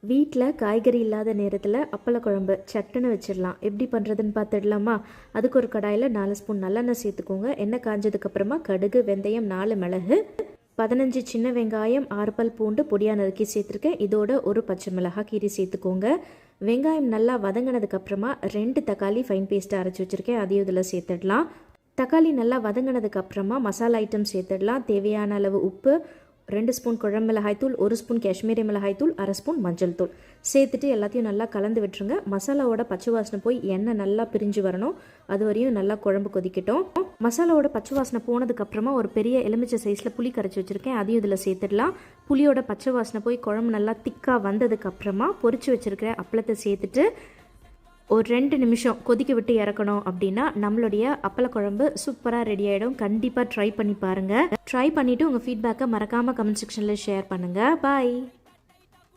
வீட்டில் காய்கறி இல்லாத நேரத்தில் அப்பள குழம்பு சட்டுன்னு வச்சிடலாம். எப்படி பண்ணுறதுன்னு பார்த்துடலாமா? அதுக்கு ஒரு கடாயில் 4 ஸ்பூன் நல்லெண்ணெய் சேர்த்துக்கோங்க. எண்ணெய் காஞ்சதுக்கப்புறமா கடுகு, வெந்தயம், 4 மிளகு, 15 சின்ன வெங்காயம், 6 பல் பூண்டு பொடியாக நறுக்கி சேர்த்துருக்கேன். இதோட ஒரு பச்சை மிளகாய் கீரி சேர்த்துக்கோங்க. வெங்காயம் நல்லா வதங்கினதுக்கப்புறமா 2 தக்காளி ஃபைன் பேஸ்ட்டாக அரைச்சி வச்சுருக்கேன். அதையும் இதில் சேர்த்துடலாம். தக்காளி நல்லா வதங்கினதுக்கப்புறமா மசாலா ஐட்டம் சேர்த்துடலாம். தேவையான அளவு உப்பு, 2 ஸ்பூன் குழம்பு மிளகாய்த்தூள், 1 ஸ்பூன் காஷ்மீரி மிளகாய்த்தூள், 1/2 ஸ்பூன் மஞ்சள் தூள் சேர்த்துட்டு எல்லாத்தையும் நல்லா கலந்து விட்டுருங்க. மசாலாவோட பச்சை வாசனை போய் எண்ணெய் நல்லா பிரிஞ்சு வரணும். அது வரையும் நல்லா குழம்பு கொதிக்கட்டும். மசாலாவோட பச்சை வாசனை போனதுக்கப்புறமா ஒரு பெரிய எலுமிச்சை சைஸில் புளி கரைச்சி வச்சுருக்கேன். அதையும் இதில் சேர்த்துடலாம். புளியோட பச்சை வாசனை போய் குழம்பு நல்லா திக்காக வந்ததுக்கப்புறமா பொரிச்சு வச்சுருக்கிற அப்பளத்தை சேர்த்துட்டு ஒரு 2 நிமிஷம் கொதிக்க விட்டு இறக்கணும். அப்படின்னா நம்மளுடைய அப்பள குழம்பு சூப்பராக ரெடி ஆகிடும். கண்டிப்பாக ட்ரை பண்ணி பாருங்கள். ட்ரை பண்ணிவிட்டு உங்கள் ஃபீட்பேக்கை மறக்காமல் கமெண்ட் செக்ஷனில் ஷேர் பண்ணுங்கள். பாய்.